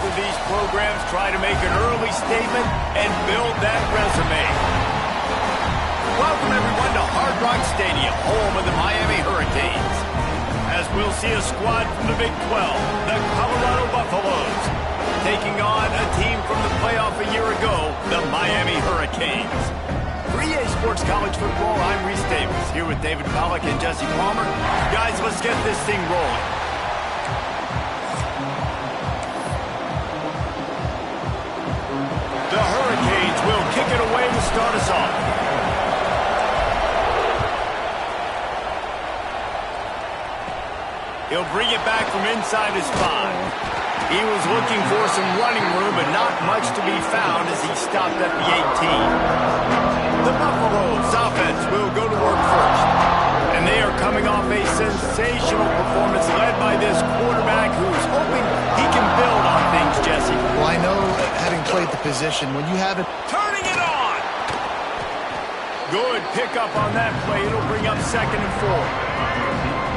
of these programs try to make an early statement and build that resume. Welcome, everyone, to Hard Rock Stadium, home of the Miami Hurricanes. As we'll see a squad from the Big 12, the Colorado Buffaloes, taking on a team from the playoff a year ago, the Miami Hurricanes. For EA Sports College Football, I'm Reese Davis, here with David Pollack and Jesse Palmer. Guys, let's get this thing rolling. The Hurricanes will kick it away to start us off. He'll bring it back from inside his 5. He was looking for some running room, but not much to be found as he stopped at the 18. The Buffaloes offense will go to work first. And they are coming off a sensational performance led by this quarterback who's hoping he can build on things, Jesse. Well, I know, having played the position, when you have it... Turning it on! Good pickup on that play. It'll bring up 2nd and 4.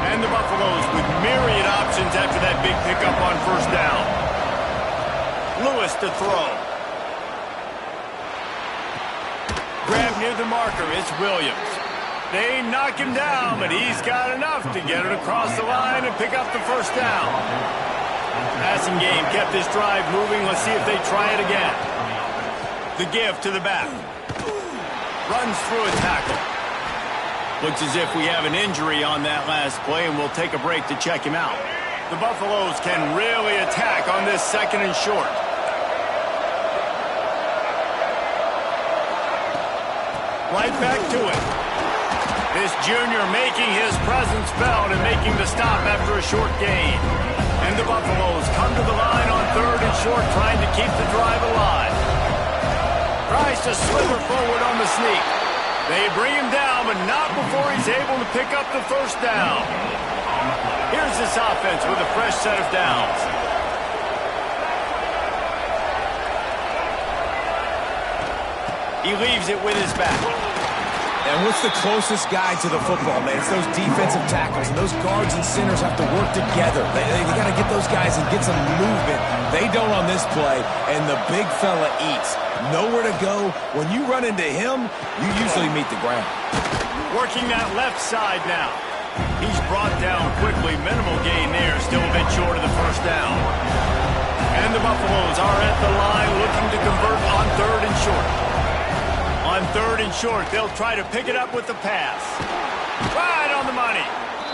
And the Buffaloes with myriad options after that big pickup on 1st down. Lewis to throw. Grab near the marker, it's Williams. They knock him down, but he's got enough to get it across the line and pick up the 1st down. Passing game kept this drive moving. Let's see if they try it again. The give to the back. Runs through a tackle. Looks as if we have an injury on that last play, and we'll take a break to check him out. The Buffaloes can really attack on this 2nd and short. Right back to it. This junior making his presence felt and making the stop after a short gain. And the Buffaloes come to the line on 3rd and short, trying to keep the drive alive. Tries to slither forward on the sneak. They bring him down, but not before he's able to pick up the 1st down. Here's this offense with a fresh set of downs. He leaves it with his back. And what's the closest guy to the football, man? It's those defensive tackles, and those guards and centers have to work together. They got to get those guys and get some movement. They don't on this play, and the big fella eats. Nowhere to go. When you run into him, you usually meet the ground. Working that left side now. He's brought down quickly. Minimal gain there. Still a bit short of the 1st down. And the Buffaloes are at the line looking to convert on 3rd and short. On 3rd and short, they'll try to pick it up with the pass. Right on the money.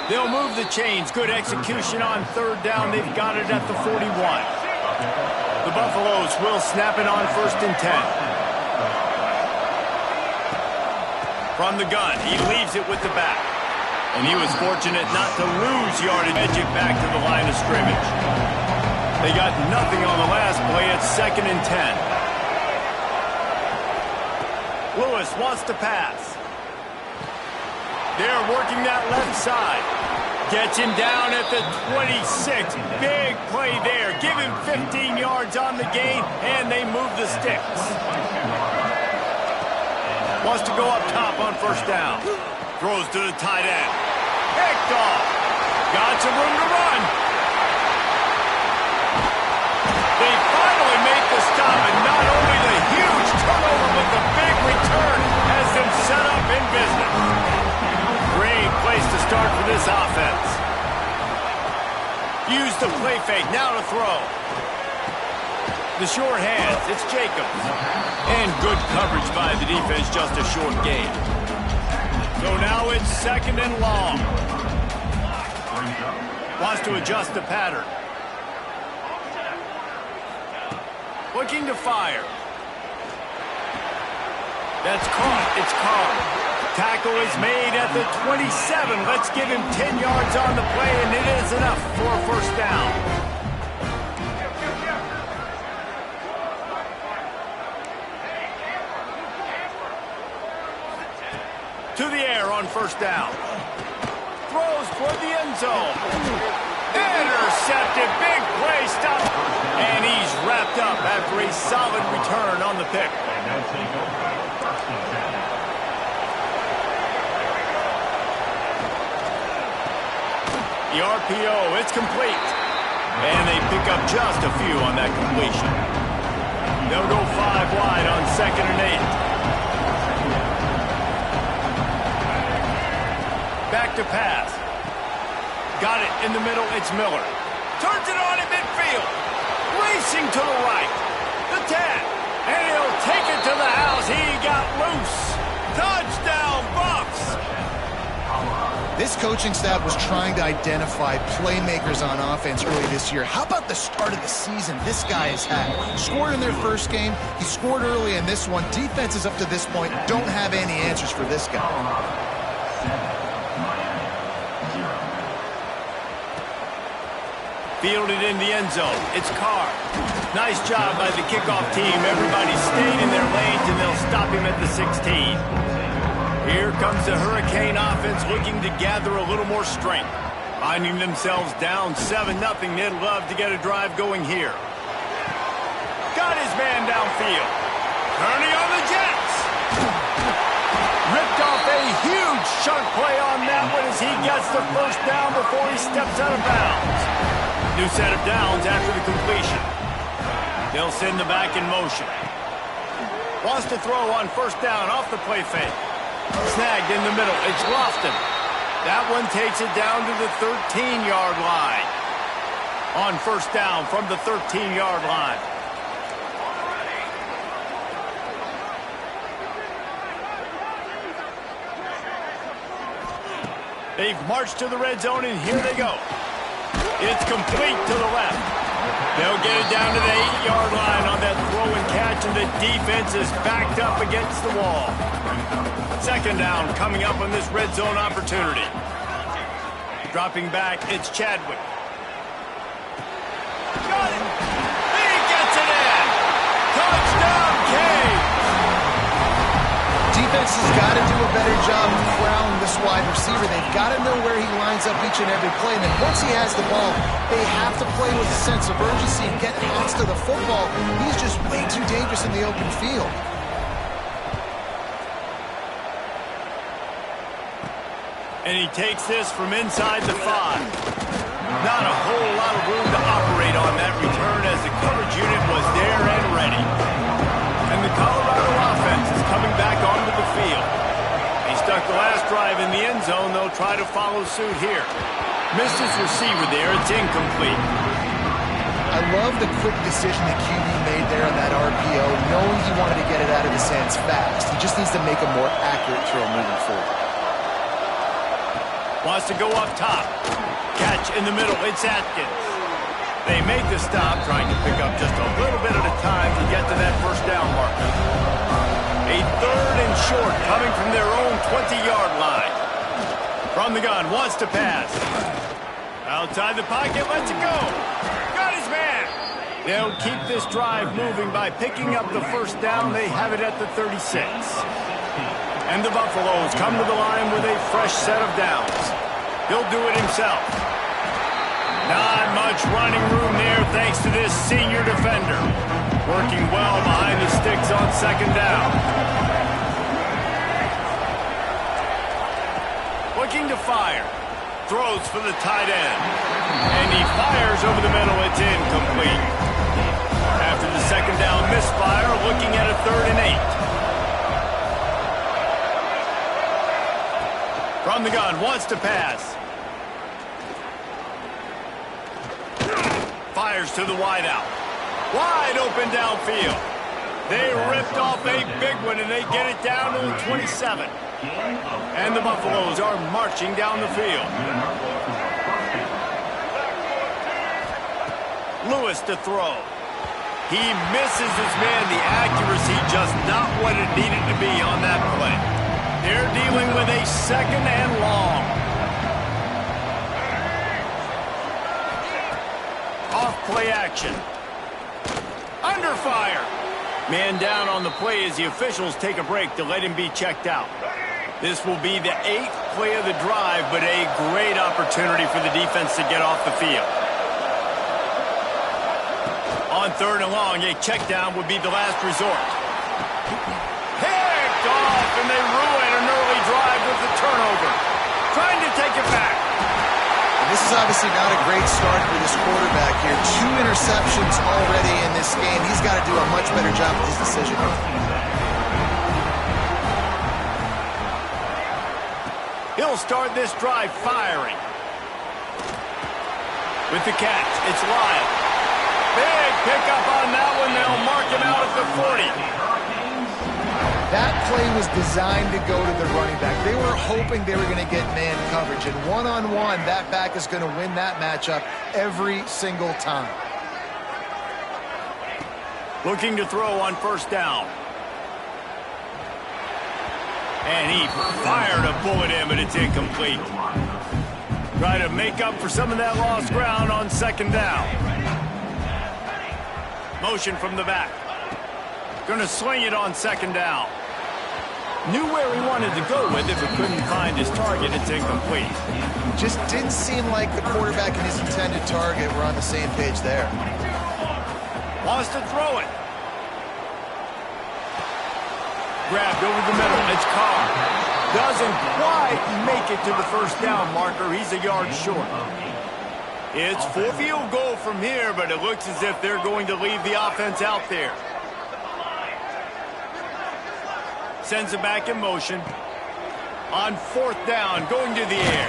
They'll move the chains. Good execution on 3rd down. They've got it at the 41. The Buffaloes will snap it on 1st and 10. From the gun, he leaves it with the back. And he was fortunate not to lose yardage. Edge it back to the line of scrimmage. They got nothing on the last play. It's 2nd and 10. Lewis wants to pass. They're working that left side. Gets him down at the 26. Big play there. Give him 15 yards on the gain, and they move the sticks. Wants to go up top on 1st down. Throws to the tight end. Picked off. Got some room to run. They finally make the stop, and not only the huge turnover, but the big return has them set up in business. Great place to start for this offense. Use the play fake, now to throw. The short hands, it's Jacobs. And good coverage by the defense, just a short gain. So now it's 2nd and long. Wants to adjust the pattern. Looking to fire. That's caught, it's caught. Tackle is made at the 27. Let's give him 10 yards on the play, and it is enough for a 1st down. To the air on 1st down. Throws toward the end zone. Intercepted, big play, stop. And he's wrapped up after a solid return on the pick. The RPO, it's complete. And they pick up just a few on that completion. They'll go 5 wide on 2nd and 8. Back to pass. Got it in the middle. It's Miller. Turns it on at midfield. Racing to the right. The 10. And he'll take it to the house. He got loose. Touchdown, Bucs. This coaching staff was trying to identify playmakers on offense early this year. How about the start of the season this guy has had? Scored in their first game. He scored early in this one. Defenses up to this point don't have any answers for this guy. Fielded in the end zone. It's Carr. Nice job by the kickoff team. Everybody stayed in their lanes, and they'll stop him at the 16. Here comes the Hurricane offense looking to gather a little more strength. Finding themselves down 7-0, they'd love to get a drive going here. Got his man downfield. Turning on the Jets. Ripped off a huge chunk play on that one as he gets the first down before he steps out of bounds. New set of downs after the completion. They'll send the back in motion. Wants to throw on first down off the play fake. Snagged in the middle. It's Lofton. That one takes it down to the 13-yard line. On first down from the 13-yard line. They've marched to the red zone, and here they go. It's complete to the left. They'll get it down to the 8-yard line on that throw and catch, and the defense is backed up against the wall. Second down coming up on this red zone opportunity. Dropping back, it's Chadwick. Got it! He gets it in! Touchdown, Cade! Defense has got to do a better job of corralling this wide receiver. They've got to know where he lines up each and every play. And then once he has the ball, they have to play with a sense of urgency and get hands to the football. He's just way too dangerous in the open field. And he takes this from inside the 5. Not a whole lot of room to operate on that return as the coverage unit was there and ready. And the Colorado offense is coming back onto the field. He stuck the last drive in the end zone. They'll try to follow suit here. Missed his receiver there. It's incomplete. I love the quick decision that QB made there on that RPO, knowing he wanted to get it out of his hands fast. He just needs to make a more accurate throw moving forward. Wants to go up top. Catch in the middle. It's Atkins. They make the stop, trying to pick up just a little bit at a time to get to that first down marker. A 3rd and short coming from their own 20-yard line. From the gun, wants to pass. Outside the pocket, lets it go. Got his man. They'll keep this drive moving by picking up the first down. They have it at the 36. And the Buffaloes come to the line with a fresh set of downs. He'll do it himself. Not much running room there thanks to this senior defender. Working well behind the sticks on second down. Looking to fire. Throws for the tight end. And he fires over the middle. It's incomplete. After the second down misfire, looking at a 3rd and 8. From the gun, wants to pass. Fires to the wideout. Wide open downfield. They ripped off a big one, and they get it down to the 27. And the Buffaloes are marching down the field. Lewis to throw. He misses his man. The accuracy just not what it needed to be on that play. They're dealing with a 2nd and long. Off play action. Under fire. Man down on the play as the officials take a break to let him be checked out. This will be the 8th play of the drive, but a great opportunity for the defense to get off the field. On 3rd and long, a check down would be the last resort. Picked off, and they ruin an early drive with the turnover. Trying to take it back. This is obviously not a great start for this quarterback here. 2 interceptions already in this game. He's got to do a much better job with his decision. He'll start this drive firing. With the catch, it's Lyle. Big pickup on that one. They'll mark him out at the 40. That play was designed to go to the running back. They were hoping they were going to get man coverage. And one-on-one, that back is going to win that matchup every single time. Looking to throw on first down. And he fired a bullet in, but it's incomplete. Try to make up for some of that lost ground on second down. Motion from the back. Going to swing it on second down. Knew where he wanted to go with it, but couldn't find his target. It's incomplete. Just didn't seem like the quarterback and his intended target were on the same page there. Wants to throw it. Grabbed over the middle. It's Carr. Doesn't quite make it to the first down marker. He's a yard short. It's full field goal from here, but it looks as if they're going to leave the offense out there. Sends it back in motion. On fourth down, going to the air.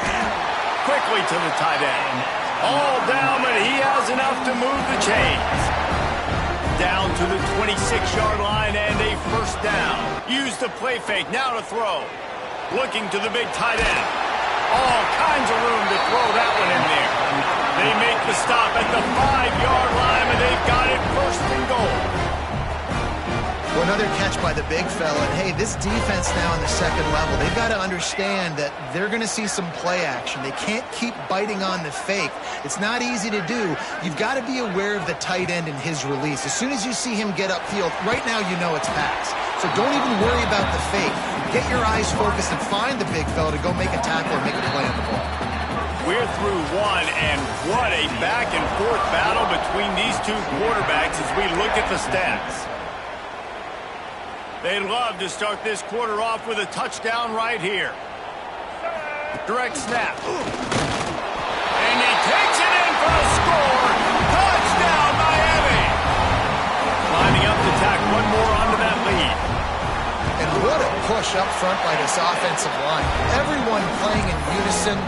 Quickly to the tight end. All down, but he has enough to move the chains. Down to the 26-yard line and a first down. Use the play fake, now to throw. Looking to the big tight end. All kinds of room to throw that one in there. They make the stop at the 5-yard line, and they've got it first and goal. Well, another catch by the big fella. And hey, this defense now in the second level, they've got to understand that they're going to see some play action. They can't keep biting on the fake. It's not easy to do. You've got to be aware of the tight end and his release. As soon as you see him get upfield, right now you know it's pass. So don't even worry about the fake. Get your eyes focused and find the big fella to go make a tackle or make a play on the ball. We're through one, and what a back-and-forth battle between these two quarterbacks as we look at the stats. They'd love to start this quarter off with a touchdown right here. Direct snap. And he takes it in for a score. Touchdown, Miami. Lining up to tack one more onto that lead. And what a push up front by this offensive line. Everyone playing in unison,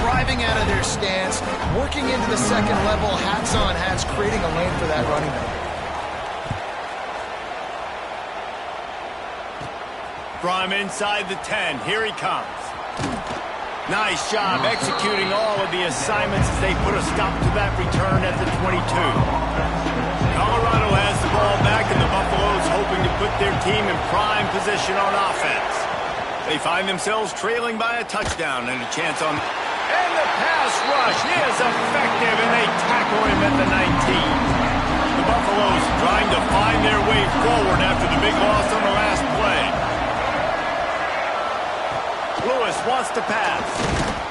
driving out of their stance, working into the second level, hats on hats, creating a lane for that running back. From inside the 10, here he comes. Nice job executing all of the assignments as they put a stop to that return at the 22. Colorado has the ball back, and the Buffaloes hoping to put their team in prime position on offense. They find themselves trailing by a touchdown and a chance on... And the pass rush is effective, and they tackle him at the 19. The Buffaloes trying to find their way forward after the big loss on the last play. Lewis wants to pass.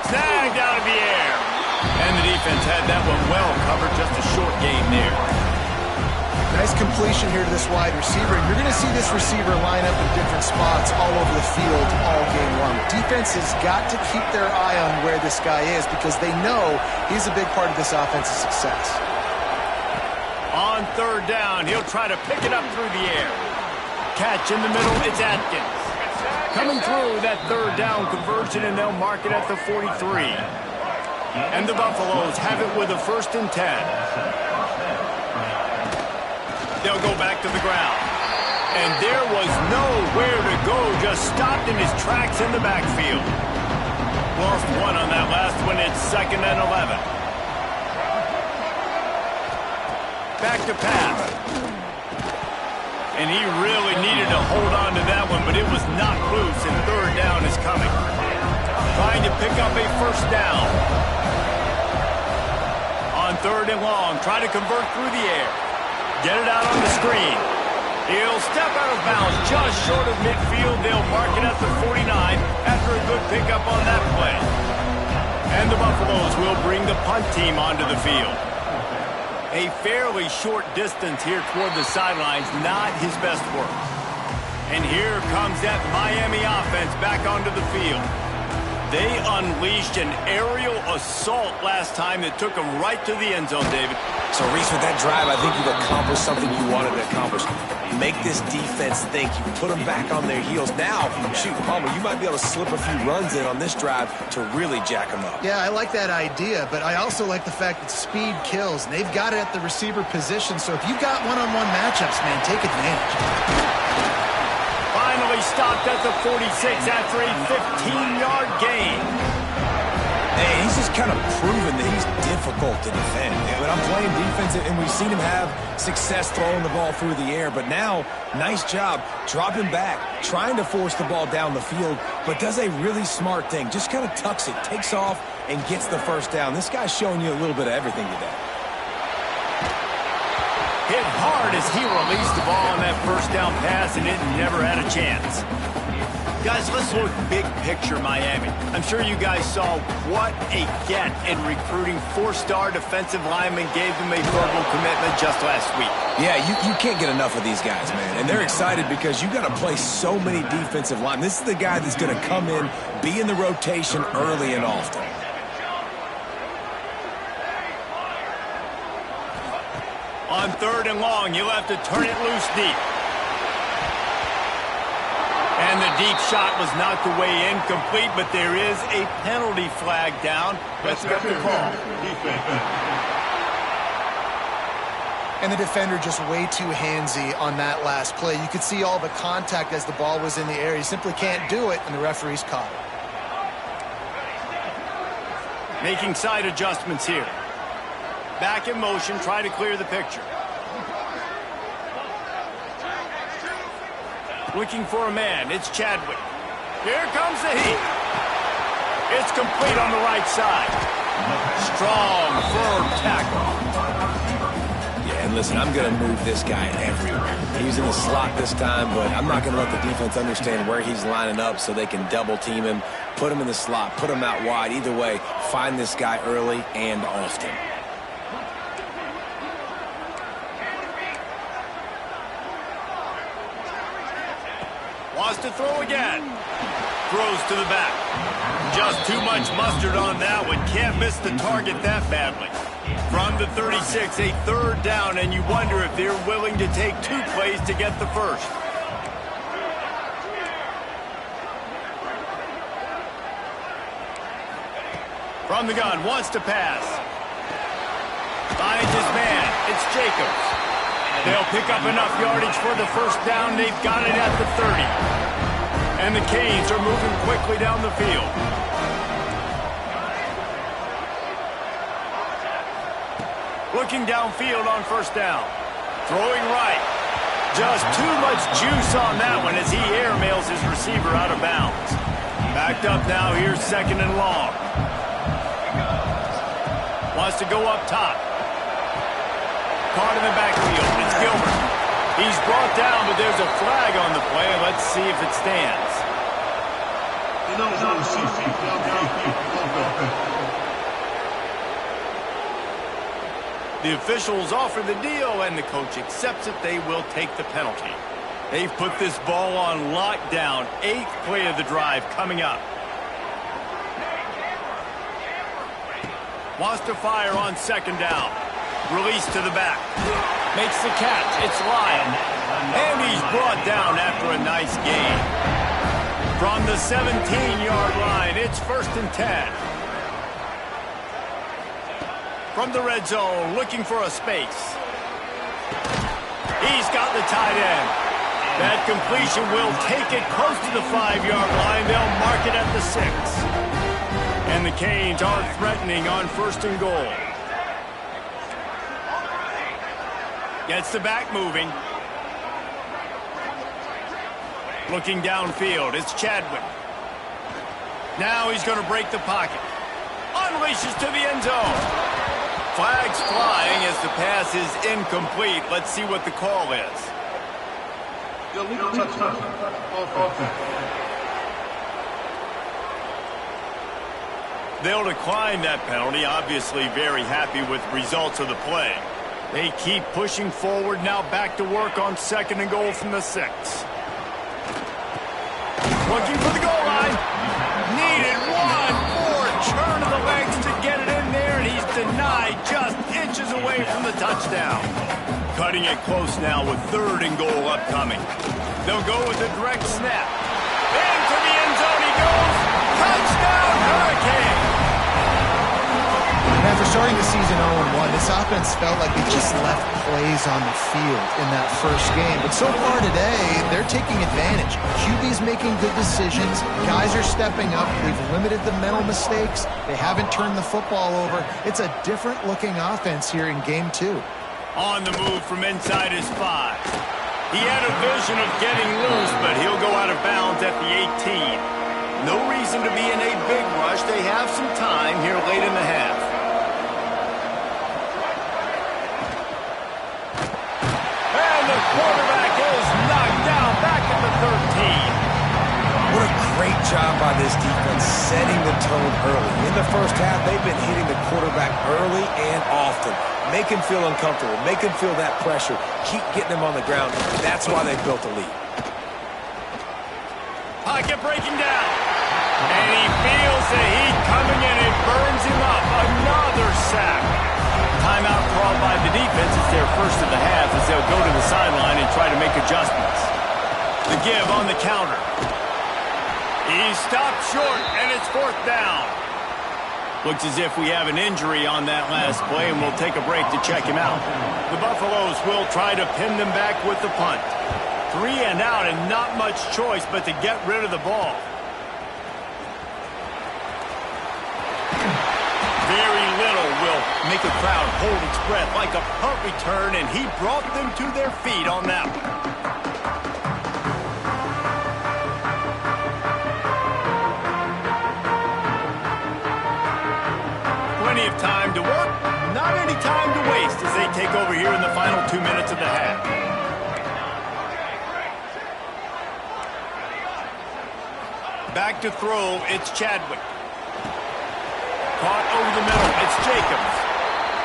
Snagged out of the air. And the defense had that one well covered. Just a short game there. Nice completion here to this wide receiver. And you're going to see this receiver line up in different spots all over the field all game long. Defense has got to keep their eye on where this guy is because they know he's a big part of this offense's success. On third down, he'll try to pick it up through the air. Catch in the middle, it's Atkins. Coming through that third down conversion, and they'll mark it at the 43. And the Buffaloes have it with a 1st and 10. They'll go back to the ground. And there was nowhere to go, just stopped in his tracks in the backfield. Lost one on that last one, it's 2nd and 11. Back to pass. And he really needed to hold on to that one, but it was knocked loose, and third down is coming. Trying to pick up a first down. On third and long, try to convert through the air. Get it out on the screen. He'll step out of bounds just short of midfield. They'll mark it at the 49 after a good pickup on that play. And the Buffaloes will bring the punt team onto the field. A fairly short distance here toward the sidelines, not his best work. And here comes that Miami offense back onto the field. They unleashed an aerial assault last time that took them right to the end zone, David. So, Reese, with that drive, I think you've accomplished something you wanted to accomplish. Make this defense think. You put them back on their heels. Now, shoot, Palmer, you might be able to slip a few runs in on this drive to really jack them up. Yeah, I like that idea, but I also like the fact that speed kills. And they've got it at the receiver position, so if you've got one-on-one matchups, man, take advantage. Finally stopped at the 46 after a 15-yard gain. Hey, he's just kind of proven that he's difficult to defend. But I'm playing defense, and we've seen him have success throwing the ball through the air. But now, nice job dropping back, trying to force the ball down the field, but does a really smart thing. Just kind of tucks it, takes off, and gets the first down. This guy's showing you a little bit of everything today. Hit hard as he released the ball on that first down pass, and it never had a chance. Guys, let's look big picture Miami. I'm sure you guys saw what a get in recruiting. 4-star defensive linemen gave them a verbal commitment just last week. Yeah, you can't get enough of these guys, man. And they're excited because you got to play so many defensive linemen. This is the guy that's going to come in, be in the rotation early and often. On 3rd and long, you'll have to turn it loose deep. And the deep shot was knocked away incomplete, but there is a penalty flag down. Let's get the call. And the defender just way too handsy on that last play. You could see all the contact as the ball was in the air. You simply can't do it, and the referee's caught it. Making side adjustments here. Back in motion, try to clear the picture. Looking for a man, it's Chadwick. Here comes the heat. It's complete on the right side. Strong, firm tackle. Yeah, and listen, I'm going to move this guy everywhere. He's in the slot this time, but I'm not going to let the defense understand where he's lining up so they can double team him, put him in the slot, put him out wide. Either way, find this guy early and often. Wants to throw again. Throws to the back. Just too much mustard on that one. Can't miss the target that badly. From the 36, a 3rd down, and you wonder if they're willing to take 2 plays to get the first. From the gun, wants to pass. Finds his man. It's Jacobs. They'll pick up enough yardage for the first down. They've got it at the 30. And the Canes are moving quickly down the field. Looking downfield on first down. Throwing right. Just too much juice on that one as he airmails his receiver out of bounds. Backed up now. Here's 2nd and long. Wants to go up top. Caught in the backfield. It's Gilbert. He's brought down, but there's a flag on the play. Let's see if it stands. The officials offer the deal, and the coach accepts it. They will take the penalty. They've put this ball on lockdown. 8th play of the drive coming up. Wants to fire on 2nd down. Release to the back. Makes the catch. It's Lyon. And he's brought down after a nice gain. From the 17-yard line, it's 1st and 10. From the red zone, looking for a space. He's got the tight end. That completion will take it close to the 5-yard line. They'll mark it at the 6. And the Canes are threatening on 1st and goal. Gets the back moving. Looking downfield, it's Chadwick. Now he's going to break the pocket. Unleashes to the end zone. Flags flying as the pass is incomplete. Let's see what the call is. They'll decline that penalty. Obviously very happy with the results of the play. They keep pushing forward, now back to work on 2nd and goal from the 6. Looking for the goal line. Needed one. denied, just inches away from the touchdown. Cutting it close now with 3rd and goal upcoming. They'll go with a direct snap. Into the end zone he goes. Touchdown, Hurricane! And after starting the season 0-1, this offense felt like they just left plays on the field in that first game. But so far today, they're taking advantage. QB's making good decisions. Guys are stepping up. They've limited the mental mistakes. They haven't turned the football over. It's a different-looking offense here in Game 2. On the move from inside his 5. He had a vision of getting loose, but he'll go out of bounds at the 18. No reason to be in a big rush. They have some time here late in the half. And the quarterback is knocked down back at the 13. What a great job by this defense setting the tone early. In the first half, they've been hitting the quarterback early and often. Make him feel uncomfortable. Make him feel that pressure. Keep getting him on the ground. That's why they built a lead. Pocket breaking down. And he feels the heat coming in. It burns him up. Another sack. Timeout called by the defense. It's their first of the half as they'll go to the sideline and try to make adjustments. The give on the counter. He stopped short, and it's 4th down. Looks as if we have an injury on that last play, and we'll take a break to check him out. The Buffaloes will try to pin them back with the punt. 3 and out, and not much choice but to get rid of the ball. Very little will make a crowd hold its breath like a punt return, and he brought them to their feet on that one. Plenty of time to work, not any time to waste as they take over here in the final 2 minutes of the half. Back to throw, it's Chadwick. Caught over the middle, it's Jacobs.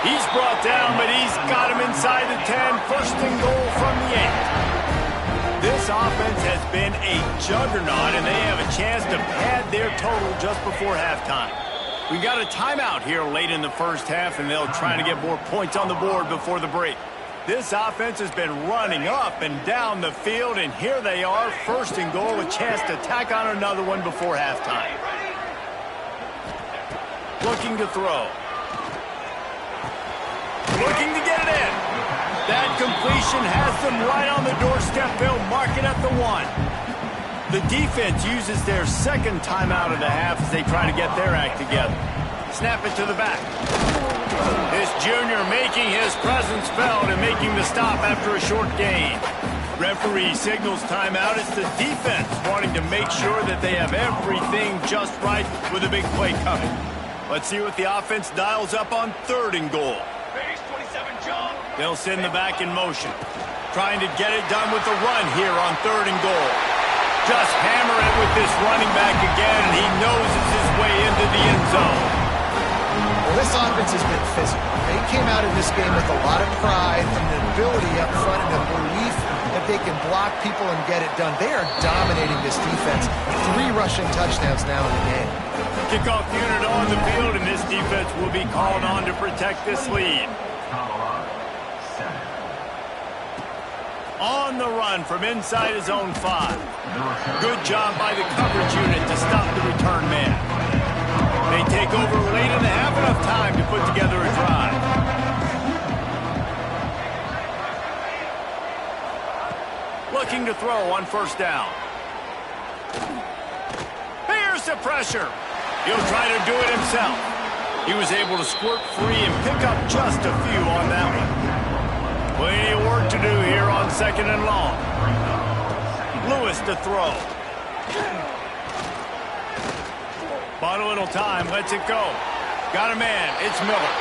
He's brought down, but he's got him inside the 10. 1st and goal from the 8. This offense has been a juggernaut, and they have a chance to pad their total just before halftime. We've got a timeout here late in the first half, and they'll try to get more points on the board before the break. This offense has been running up and down the field, and here they are, 1st and goal, a chance to tack on another one before halftime. Looking to throw. Looking to get it in. That completion has them right on the doorstep. They'll mark it at the 1. The defense uses their 2nd timeout of the half as they try to get their act together. Snap it to the back. This junior making his presence felt and making the stop after a short gain. Referee signals timeout. It's the defense wanting to make sure that they have everything just right with a big play coming. Let's see what the offense dials up on 3rd and goal. They'll send the back in motion. Trying to get it done with the run here on 3rd and goal. Just hammer it with this running back again, and he noses his way into the end zone. Well, this offense has been physical. They came out of this game with a lot of pride and the ability up front and the belief that they can block people and get it done. They are dominating this defense. 3 rushing touchdowns now in the game. Kickoff unit on the field, and this defense will be called on to protect this lead. On the run from inside his own 5. Good job by the coverage unit to stop the return man. They take over late in the half, enough time to put together a drive. Looking to throw on 1st down. Here's the pressure. He'll try to do it himself. He was able to squirt free and pick up just a few on that one. Plenty of work to do here on 2nd and long. Lewis to throw. Bought a little time, lets it go. Got a man, it's Miller.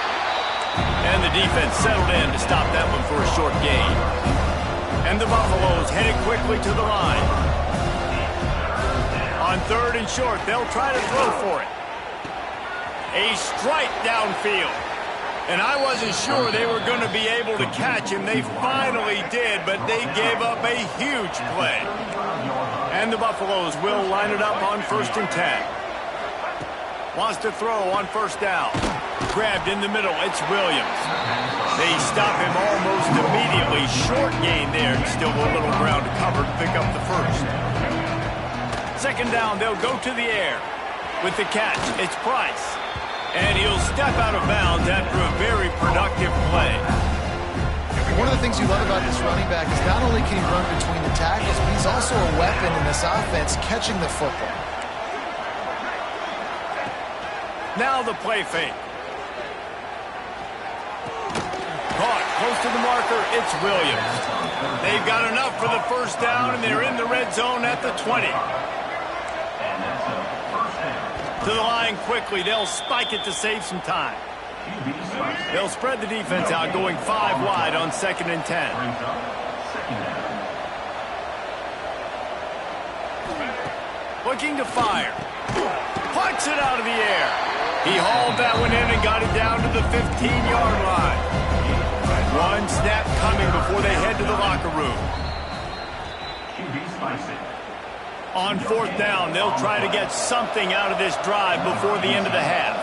And the defense settled in to stop that one for a short gain. And the Buffaloes headed quickly to the line. On 3rd and short, they'll try to throw for it. A strike downfield. And I wasn't sure they were going to be able to catch him. They finally did, but they gave up a huge play. And the Buffaloes will line it up on 1st and 10. Wants to throw on 1st down. Grabbed in the middle, it's Williams. They stop him almost immediately. Short gain there, and still a little ground to cover to pick up the first. Second down, they'll go to the air. With the catch, it's Price. And he'll step out of bounds after a very productive play. One of the things you love about this running back is not only can he run between the tackles, but he's also a weapon in this offense catching the football. Now the play fake. Caught close to the marker, it's Williams. They've got enough for the first down, and they're in the red zone at the 20. To the line quickly, they'll spike it to save some time. They'll spread the defense out, going 5 wide on 2nd and 10. Looking to fire. Puts it out of the air. He hauled that one in and got it down to the 15-yard line. One snap coming before they head to the locker room. On 4th down, they'll try to get something out of this drive before the end of the half.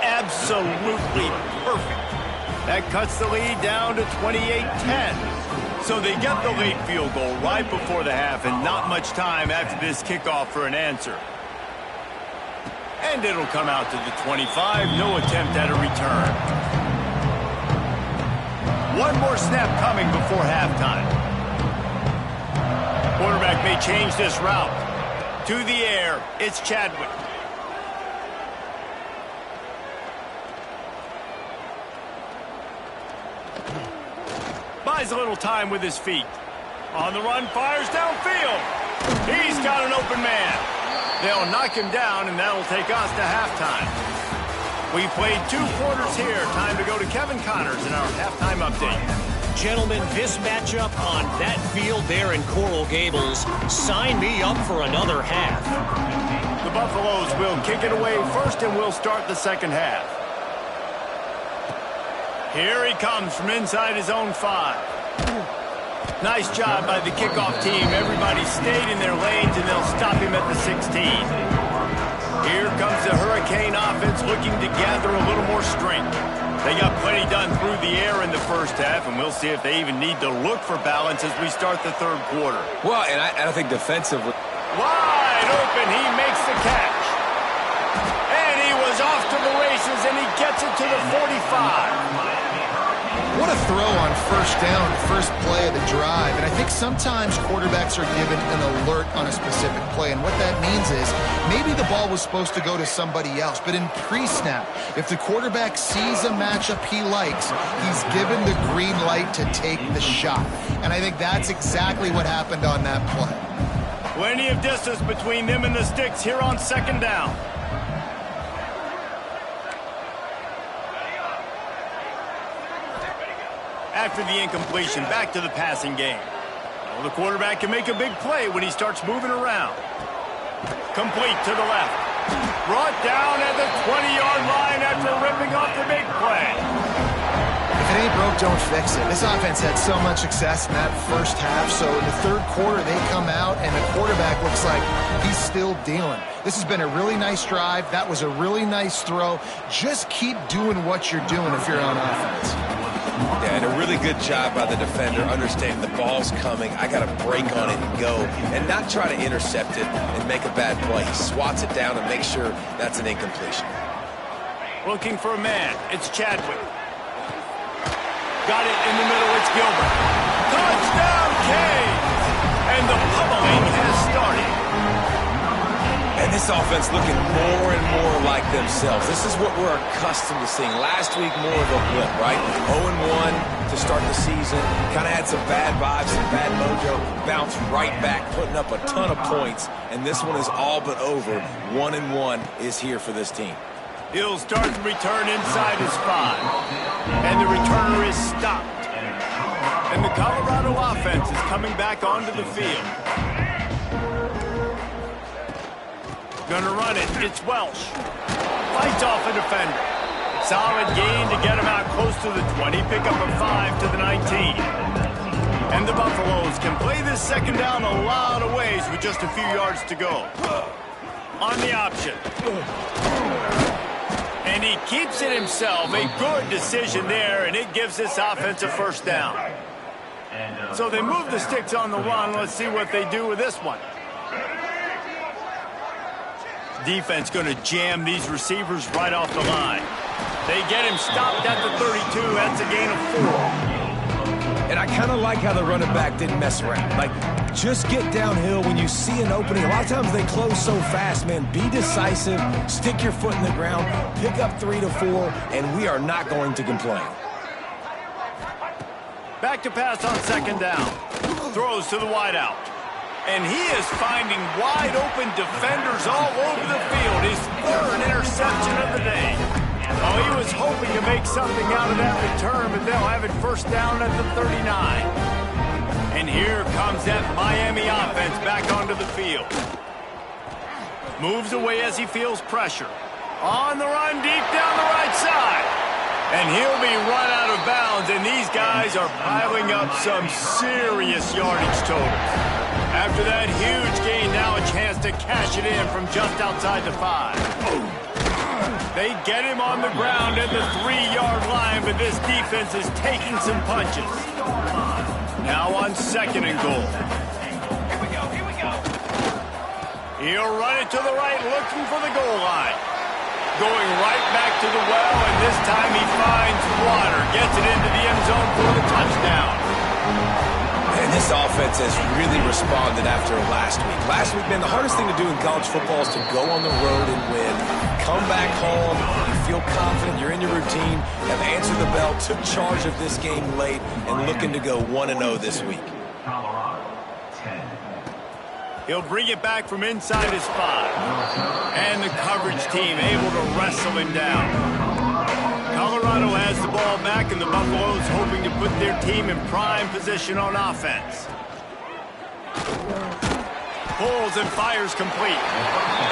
Absolutely perfect. That cuts the lead down to 28-10. So they get the late field goal right before the half, and not much time after this kickoff for an answer. And it'll come out to the 25. No attempt at a return. One more snap coming before halftime. Quarterback may change this route. To the air, it's Chadwick. Buys a little time with his feet. On the run, fires downfield. He's got an open man. They'll knock him down, and that'll take us to halftime. We played 2 quarters here. Time to go to Kevin Connors in our halftime update. Gentlemen, this matchup on that field there in Coral Gables, sign me up for another half. The Buffaloes will kick it away first, and we'll start the second half. Here he comes from inside his own 5. Nice job by the kickoff team. Everybody stayed in their lanes, and they'll stop him at the 16. Here comes the Hurricane offense looking to gather a little more strength. They got plenty done through the air in the first half, and we'll see if they even need to look for balance as we start the third quarter. Well, and I think defensively. Wide open, he makes the catch. And he was off to the races, and he gets it to the 45. What a throw on first down, the first play of the drive. And I think sometimes quarterbacks are given an alert on a specific play. And what that means is maybe the ball was supposed to go to somebody else. But in pre-snap, if the quarterback sees a matchup he likes, he's given the green light to take the shot. And I think that's exactly what happened on that play. Plenty of distance between them and the sticks here on 2nd down. After the incompletion, back to the passing game. Well, the quarterback can make a big play when he starts moving around. Complete to the left. Brought down at the 20-yard line after ripping off the big play. If it ain't broke, don't fix it. This offense had so much success in that first half, so in the third quarter they come out and the quarterback looks like he's still dealing. This has been a really nice drive. That was a really nice throw. Just keep doing what you're doing if you're on offense. Yeah, and a really good job by the defender, understanding the ball's coming. I got to break on it and go, and not try to intercept it and make a bad play. He swats it down and makes sure that's an incompletion. Looking for a man. It's Chadwick. Got it in the middle. It's Gilbert. Touchdown, Canes! And the pummeling has started. And this offense looking more and more like themselves. This is what we're accustomed to seeing. Last week, more of a blip, right? 0-1 to start the season. Kind of had some bad vibes, some bad mojo. Bounced right back, putting up a ton of points. And this one is all but over. 1-1 is here for this team. He'll start the return inside his 5. And the returner is stopped. And the Colorado offense is coming back onto the field. Gonna run it. It's Welsh. Fights off a defender. Solid gain to get him out close to the 20. Pick up a 5 to the 19. And the Buffaloes can play this second down a lot of ways with just a few yards to go. On the option. And he keeps it himself. A good decision there, and it gives this offense a first down. So they move the sticks on the run. Let's see what they do with this one. Defense going to jam these receivers right off the line. They get him stopped at the 32. That's a gain of 4. And I kind of like how the running back didn't mess around. Like, just get downhill when you see an opening. A lot of times they close so fast, man. Be decisive, stick your foot in the ground, pick up 3 to 4, and we are not going to complain. Back to pass on second down. Throws to the wideout. And he is finding wide open defenders all over the field. His 3rd interception of the day. Oh, he was hoping to make something out of that return, but they'll have it first down at the 39. And here comes that Miami offense back onto the field. Moves away as he feels pressure. On the run, deep down the right side. And he'll be run out of bounds, and these guys are piling up some serious yardage totals. After that huge gain, now a chance to cash it in from just outside the 5. They get him on the ground at the 3-yard line, but this defense is taking some punches. Now on second and goal. Here we go. He'll run it to the right, looking for the goal line. Going right back to the well, and this time he finds water. Gets it into the end zone for the touchdown. And this offense has really responded after last week. Last week, man, the hardest thing to do in college football is to go on the road and win. Come back home, you feel confident, you're in your routine, have answered the bell, took charge of this game late, and looking to go 1-0 this week. He'll bring it back from inside his 5. And the coverage team able to wrestle him down. Colorado has the ball back, and the Buffaloes hoping to put their team in prime position on offense. Pulls and fires complete.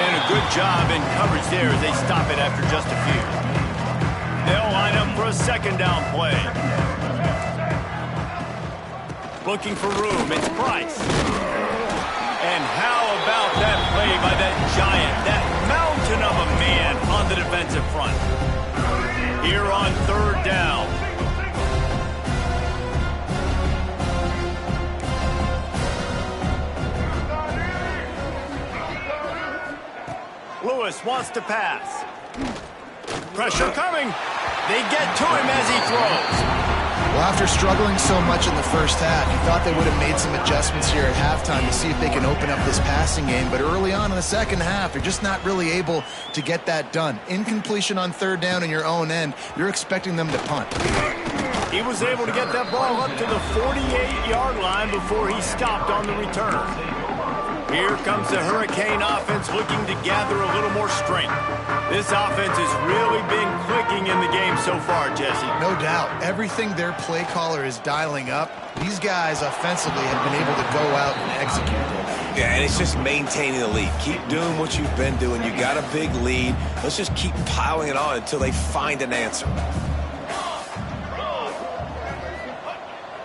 And a good job in coverage there as they stop it after just a few. They'll line up for a second down play. Looking for room, it's Price. And how about that play by that giant, that mountain of a man on the defensive front? Here on 3rd down. Lewis wants to pass. Pressure coming. They get to him as he throws. Well, after struggling so much in the first half, you thought they would have made some adjustments here at halftime to see if they can open up this passing game. But early on in the second half, they're just not really able to get that done. Incompletion on 3rd down in your own end, you're expecting them to punt. He was able to get that ball up to the 48-yard line before he stopped on the return. Here comes the Hurricane offense looking to gather a little more strength. This offense has really been clicking in the game so far, Jesse. No doubt. Everything their play caller is dialing up, these guys offensively have been able to go out and execute. Yeah, and it's just maintaining the lead. Keep doing what you've been doing. You got a big lead. Let's just keep piling it on until they find an answer.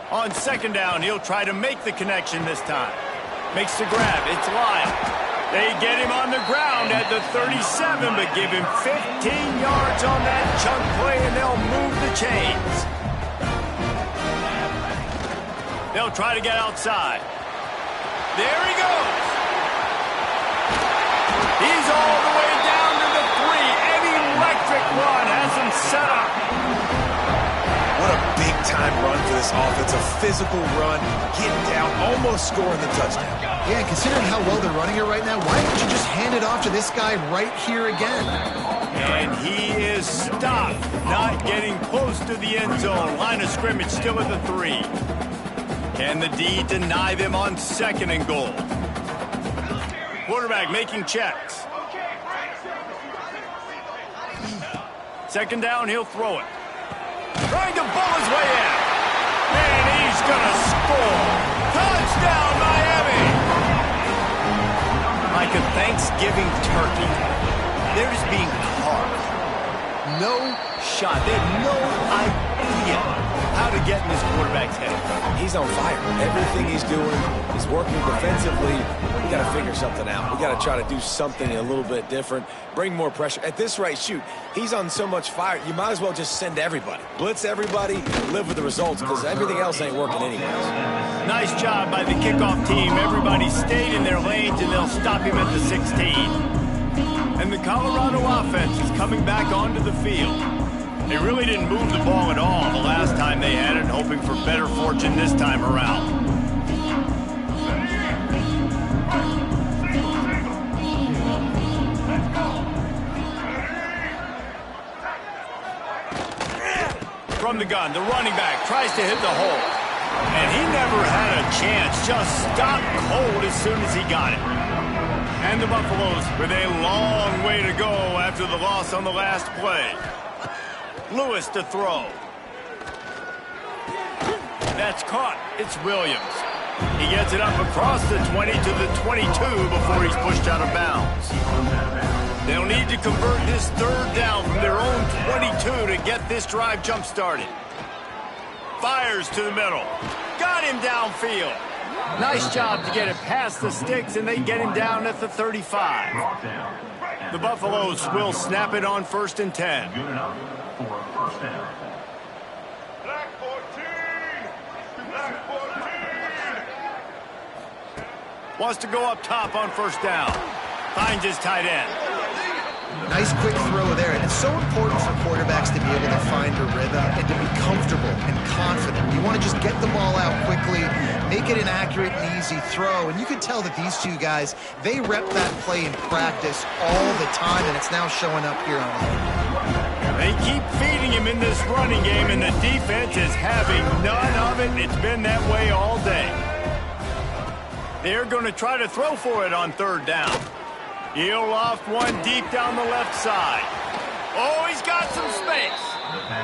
On second down, he'll try to make the connection this time. Makes the grab. It's Lyle. They get him on the ground at the 37, but give him 15 yards on that chunk play, and they'll move the chains. They'll try to get outside. There he goes. He's all the way down to the 3. An electric run has him set up. What a big-time run for this offense. A physical run, getting down, almost scoring the touchdown. Yeah, and considering how well they're running it right now, why don't you just hand it off to this guy right here again? And he is stopped, not getting close to the end zone. Line of scrimmage still at the 3. Can the D deny them on second and goal? Quarterback making checks. Second down, he'll throw it. Trying to bull his way in. And he's going to score. Touchdown, Miami! Like a Thanksgiving turkey, they're just being carved. No shot. They have no idea How to get in this quarterback's head. He's on fire. Everything he's doing is working defensively. We got to figure something out. We got to try to do something a little bit different, bring more pressure. At this rate, shoot, he's on so much fire, you might as well just send everybody. Blitz everybody, live with the results, because everything else ain't working anyways. Nice job by the kickoff team. Everybody stayed in their lanes, and they'll stop him at the 16. And the Colorado offense is coming back onto the field. They really didn't move the ball at all the last time they had it, hoping for better fortune this time around. From the gun, the running back tries to hit the hole. And he never had a chance, just stopped cold as soon as he got it. And the Buffaloes with a long way to go after the loss on the last play. Lewis to throw. That's caught. It's Williams. He gets it up across the 20 to the 22 before he's pushed out of bounds. They'll need to convert this third down from their own 22 to get this drive jump-started. Fires to the middle. Got him downfield. Nice job to get it past the sticks, and they get him down at the 35. The Buffaloes will snap it on 1st and 10. Black 14! Black 14! Wants to go up top on 1st down. Finds his tight end. Nice quick throw there, and it's so important for quarterbacks to be able to find a rhythm and to be comfortable and confident. You want to just get the ball out quickly, make it an accurate and easy throw, and you can tell that these two guys, they rep that play in practice all the time, and it's now showing up here on the field. They keep feeding him in this running game, and the defense is having none of it. It's been that way all day. They're going to try to throw for it on 3rd down. He'll loft one deep down the left side. Oh, he's got some space.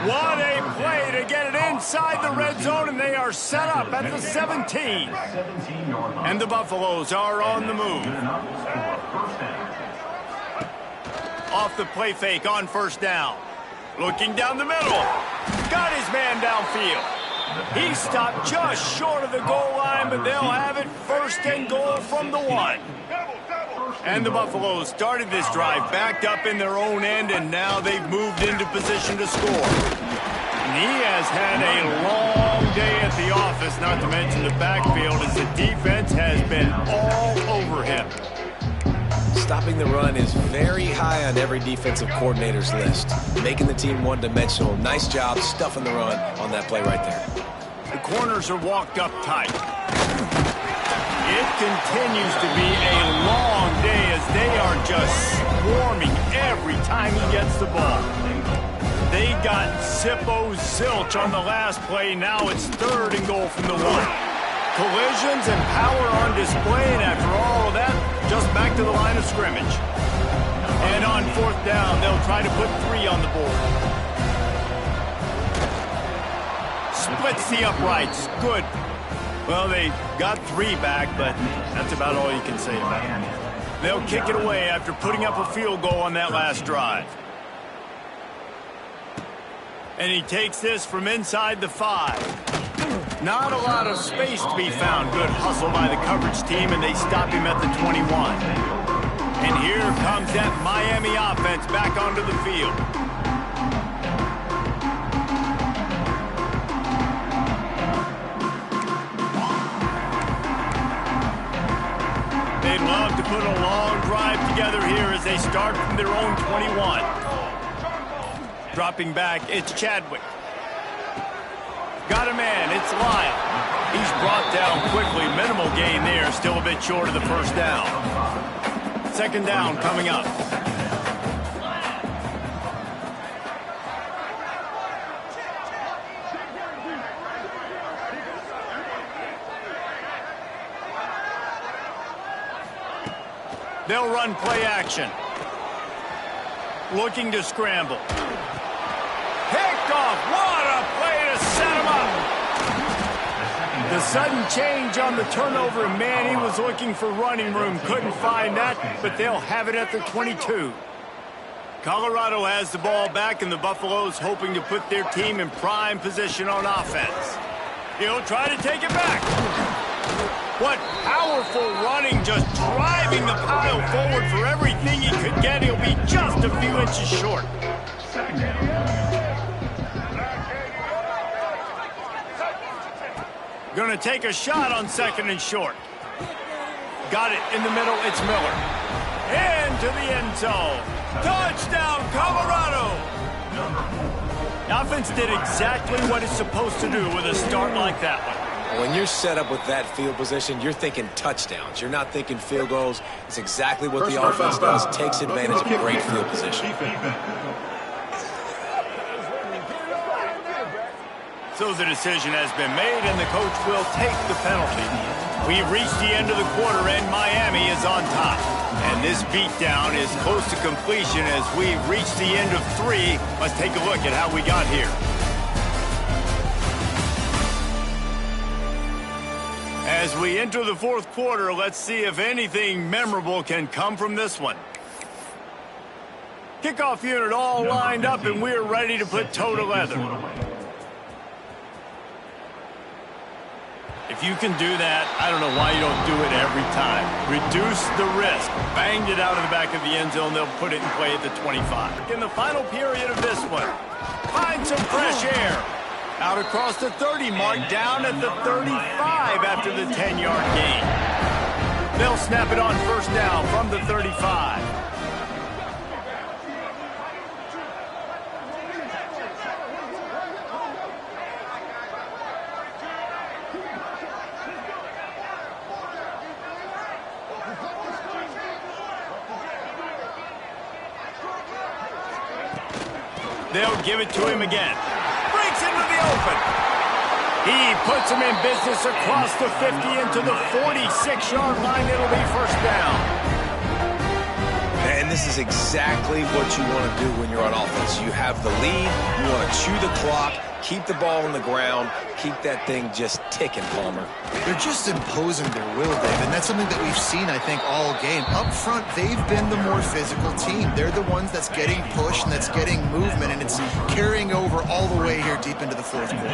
What a play to get it inside the red zone, and they are set up at the 17. And the Buffaloes are on the move. Off the play fake on 1st down. Looking down the middle. Got his man downfield. He stopped just short of the goal line, but they'll have it 1st and goal from the 1. And the Buffaloes started this drive backed up in their own end, and now they've moved into position to score. And he has had a long day at the office, not to mention the backfield, as the defense has been all over him. Stopping the run is very high on every defensive coordinator's list. Making the team one-dimensional. Nice job stuffing the run on that play right there. The corners are walked up tight. It continues to be a long day as they are just swarming every time he gets the ball. They got Zippo zilch on the last play. Now it's 3rd and goal from the 1. Collisions and power on display, and after all of that, just back to the line of scrimmage. And on 4th down, they'll try to put 3 on the board. Splits the uprights. Good. Well, they got 3 back, but that's about all you can say about it. They'll kick it away after putting up a field goal on that last drive. And he takes this from inside the 5. Not a lot of space to be found. Good hustle by the coverage team, and they stop him at the 21. And here comes that Miami offense back onto the field. They'd love to put a long drive together here as they start from their own 21. Dropping back, it's Chadwick. Got a man, it's Lyle. He's brought down quickly. Minimal gain there, still a bit short of the 1st down. 2nd down coming up. They'll run play action. Looking to scramble. Picked off. What a play to set him up. The sudden change on the turnover, and man, he was looking for running room. Couldn't find that, but they'll have it at the 22. Colorado has the ball back, and the Buffaloes hoping to put their team in prime position on offense. He'll try to take it back. What powerful running, just driving the pile forward for everything he could get. He'll be just a few inches short. Going to take a shot on 2nd and short. Got it in the middle. It's Miller. Into the end zone. Touchdown, Colorado! The offense did exactly what it's supposed to do with a start like that one. When you're set up with that field position, you're thinking touchdowns. You're not thinking field goals. It's exactly what the offense does. Takes advantage of great field position. So the decision has been made, and the coach will take the penalty. We've reached the end of the quarter, and Miami is on top. And this beatdown is close to completion as we've reached the end of 3. Let's take a look at how we got here. As we enter the 4th quarter, let's see if anything memorable can come from this one. Kickoff unit all lined up, and we're ready to put toe to leather. If you can do that, I don't know why you don't do it every time. Reduce the risk. Banged it out of the back of the end zone. They'll put it in play at the 25. In the final period of this one, find some fresh air. Out across the 30 mark, down at the 35 after the 10-yard gain. They'll snap it on 1st down from the 35. They'll give it to him again. Breaks into the open. He puts him in business across the 50 into the 46-yard line. It'll be 1st down. And this is exactly what you want to do when you're on offense. You have the lead. You want to chew the clock, keep the ball on the ground, keep that thing just ticking, Palmer. They're just imposing their will, Dave, and that's something that we've seen, I think, all game. Up front, they've been the more physical team. They're the ones that's getting pushed and that's getting movement, and it's carrying over all the way here deep into the 4th quarter.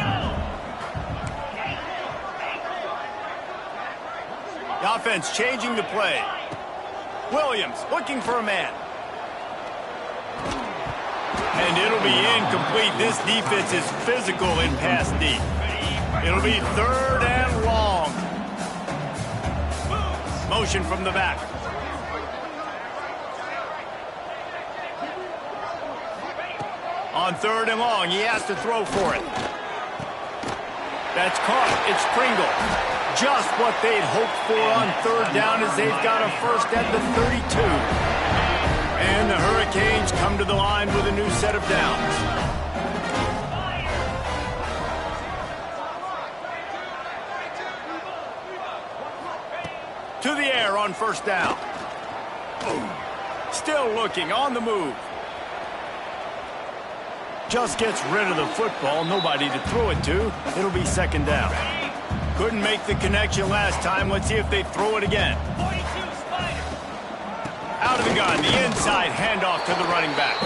The offense changing the play. Williams looking for a man. And it'll be incomplete. This defense is physical in pass deep. It'll be 3rd and long. Motion from the back. On 3rd and long, he has to throw for it. That's caught. It's Pringle. Just what they'd hoped for on 3rd down as they've got a first at the 32. And the Hurricanes come to the line with a new set of downs. To the air on 1st down. Still looking on the move. Just gets rid of the football. Nobody to throw it to. It'll be 2nd down. Couldn't make the connection last time. Let's see if they throw it again. Out of the gun, the inside handoff to the running back.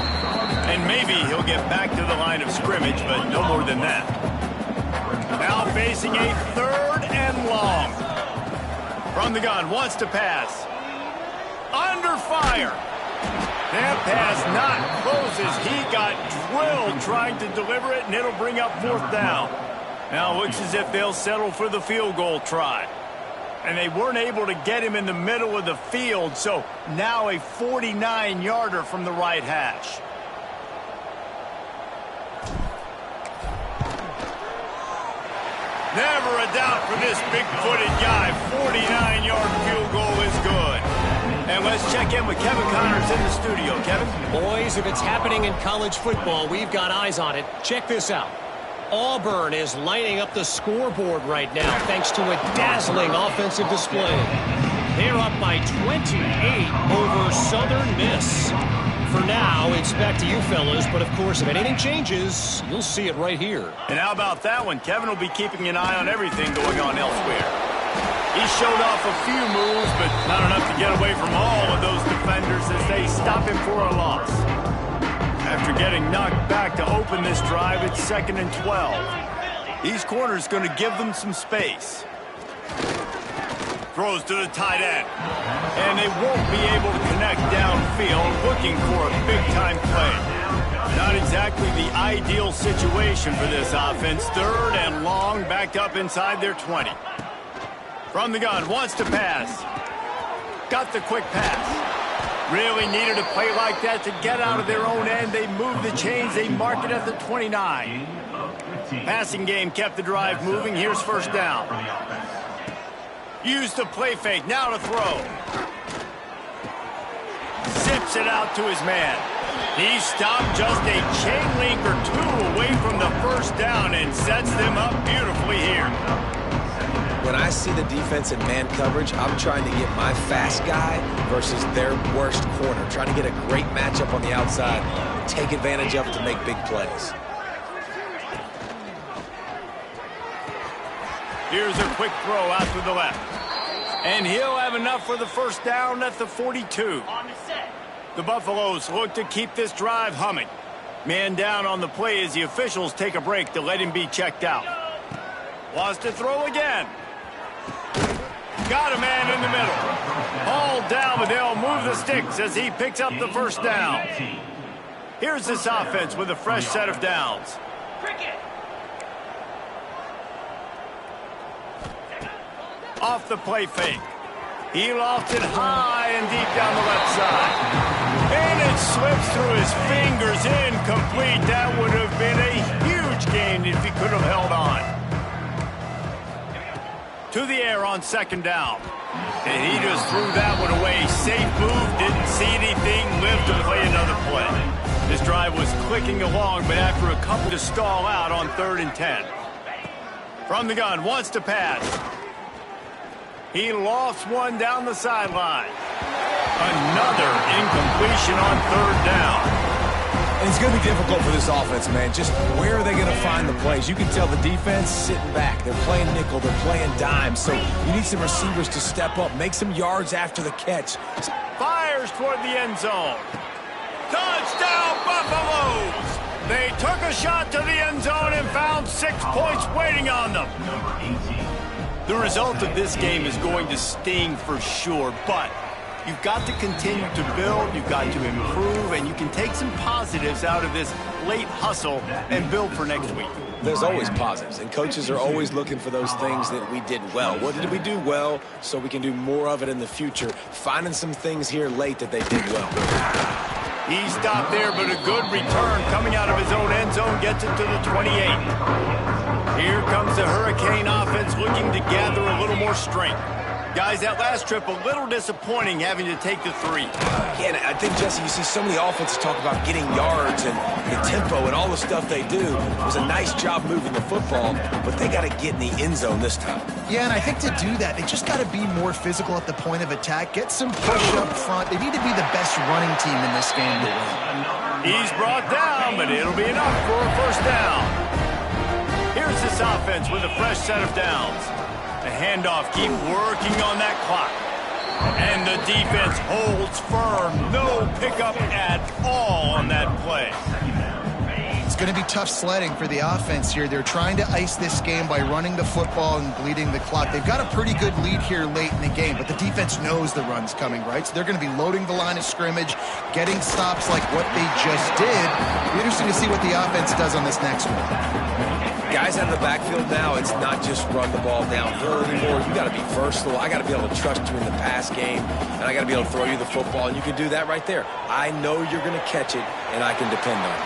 And maybe he'll get back to the line of scrimmage, but no more than that. Now facing a 3rd and long. From the gun, wants to pass. Under fire. That pass not close as he got drilled trying to deliver it, and it'll bring up 4th down. Now it looks as if they'll settle for the field goal try. And they weren't able to get him in the middle of the field, so now a 49-yarder from the right hash. Never a doubt for this big-footed guy. 49-yard field goal is good. And let's check in with Kevin Connors in the studio. Kevin? Boys, if it's happening in college football, we've got eyes on it. Check this out. Auburn is lighting up the scoreboard right now thanks to a dazzling offensive display. They're up by 28 over Southern Miss. For now, it's back to you fellas, but of course, if anything changes, you'll see it right here. And how about that one? Kevin will be keeping an eye on everything going on elsewhere. He showed off a few moves, but not enough to get away from all of those defenders as they stop him for a loss. After getting knocked back to open this drive, it's 2nd and 12. These corners going to give them some space. Throws to the tight end. And they won't be able to connect downfield, looking for a big-time play. Not exactly the ideal situation for this offense. 3rd and long, backed up inside their 20. From the gun, wants to pass. Got the quick pass. Really needed a play like that to get out of their own end. They move the chains. They mark it at the 29. Passing game kept the drive moving. Here's 1st down. Used the play fake. Now to throw. Zips it out to his man. He stopped just a chain link or 2 away from the 1st down and sets them up beautifully here. When I see the defense in man coverage, I'm trying to get my fast guy versus their worst corner. Trying to get a great matchup on the outside and take advantage of it to make big plays. Here's a quick throw out to the left. And he'll have enough for the 1st down at the 42. The Buffaloes look to keep this drive humming. Man down on the play as the officials take a break to let him be checked out. Wants to throw again. Got a man in the middle. Hauled down, but they'll move the sticks as he picks up the 1st down. Here's this offense with a fresh set of downs. Off the play fake. He lofts it high and deep down the left side. And it slips through his fingers, incomplete. That would have been a huge gain if he could have held on. To the air on 2nd down. And he just threw that one away. Safe move, didn't see anything, lived to play another play. This drive was clicking along, but after a couple to stall out on 3rd and 10. From the gun, wants to pass. He lofts one down the sideline. Another incompletion on 3rd down. And it's going to be difficult for this offense, man. Just where are they going to find the plays? You can tell the defense sitting back. They're playing nickel. They're playing dime. So you need some receivers to step up, make some yards after the catch. Fires toward the end zone. Touchdown, Buffaloes! They took a shot to the end zone and found 6 points waiting on them. The result of this game is going to sting for sure, but you've got to continue to build, you've got to improve, and you can take some positives out of this late hustle and build for next week. There's always positives, and coaches are always looking for those things that we did well. What did we do well so we can do more of it in the future? Finding some things here late that they did well. He stopped there, but a good return coming out of his own end zone gets it to the 28. Here comes the Hurricane offense looking to gather a little more strength. Guys, that last trip, a little disappointing having to take the 3. Yeah, and I think, Jesse, you see so many offenses talk about getting yards and the tempo and all the stuff they do. It was a nice job moving the football, but they got to get in the end zone this time. Yeah, and I think to do that, they just got to be more physical at the point of attack, get some push up front. They need to be the best running team in this game to win. He's brought down, but it'll be enough for a 1st down. Here's this offense with a fresh set of downs. The handoff, keep working on that clock. And the defense holds firm. No pickup at all on that play. It's going to be tough sledding for the offense here. They're trying to ice this game by running the football and bleeding the clock. They've got a pretty good lead here late in the game, but the defense knows the run's coming, right? So they're going to be loading the line of scrimmage, getting stops like what they just did. It'll be interesting to see what the offense does on this next one. Guys out of the backfield now, it's not just run the ball downhill anymore. You got to be versatile. I got to be able to trust you in the pass game, and I got to be able to throw you the football, and you can do that right there. I know you're going to catch it, and I can depend on it.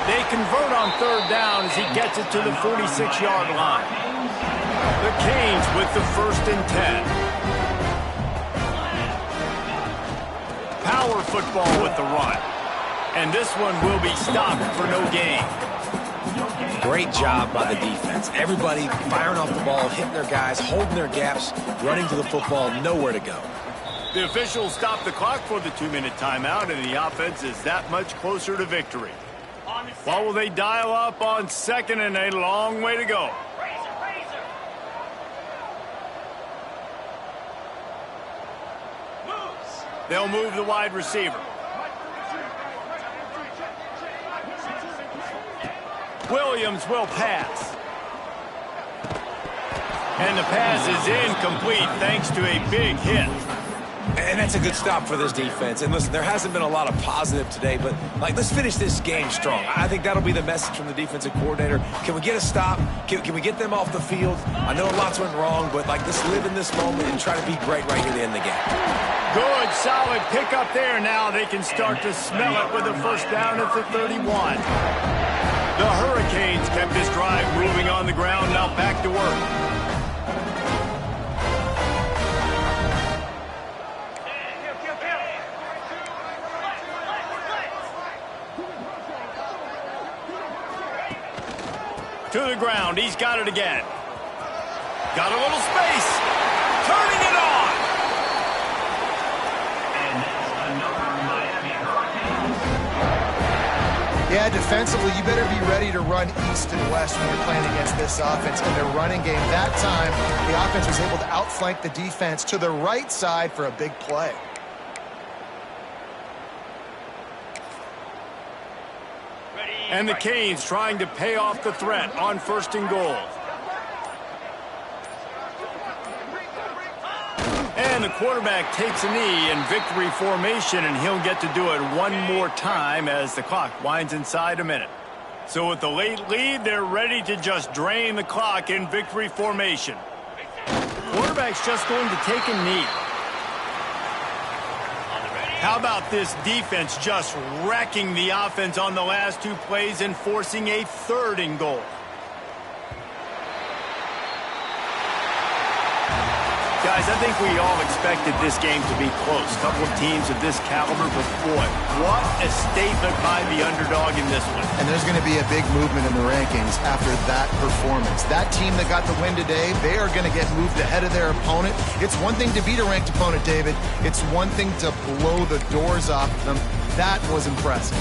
They convert on 3rd down as he gets it to the 46-yard line. The Canes with the 1st and 10. Power football with the run. And this one will be stopped for no gain. Great job by the defense. Everybody firing off the ball, hitting their guys, holding their gaps, running to the football, nowhere to go. The officials stop the clock for the 2-minute timeout, and the offense is that much closer to victory. What will they dial up on 2nd and a long way to go? They'll move the wide receiver. Williams will pass. And the pass is incomplete thanks to a big hit. And that's a good stop for this defense. And listen, there hasn't been a lot of positive today, but let's finish this game strong. I think that'll be the message from the defensive coordinator. Can we get a stop? Can we get them off the field? I know lots went wrong, but let's live in this moment and try to be great right here at the end of the game. Good, solid pick up there. Now they can start to smell it with a first down at the 31. The Hurricanes kept this drive moving on the ground. Now back to work. To the ground. He's got it again. Got a little space. Turning it on. Yeah, defensively, you better be ready to run east and west when you're playing against this offense. In their running game that time, the offense was able to outflank the defense to the right side for a big play. And the Canes trying to pay off the threat on 1st and goal. And the quarterback takes a knee in victory formation, and he'll get to do it one more time as the clock winds inside a minute. So with the late lead, they're ready to just drain the clock in victory formation. Quarterback's just going to take a knee. How about this defense just wrecking the offense on the last 2 plays and forcing a 3rd and goal? Guys, I think we all expected this game to be close. A couple of teams of this caliber, but boy, what a statement by the underdog in this one. And there's going to be a big movement in the rankings after that performance. That team that got the win today, they are going to get moved ahead of their opponent. It's one thing to beat a ranked opponent, David. It's one thing to blow the doors off them. That was impressive.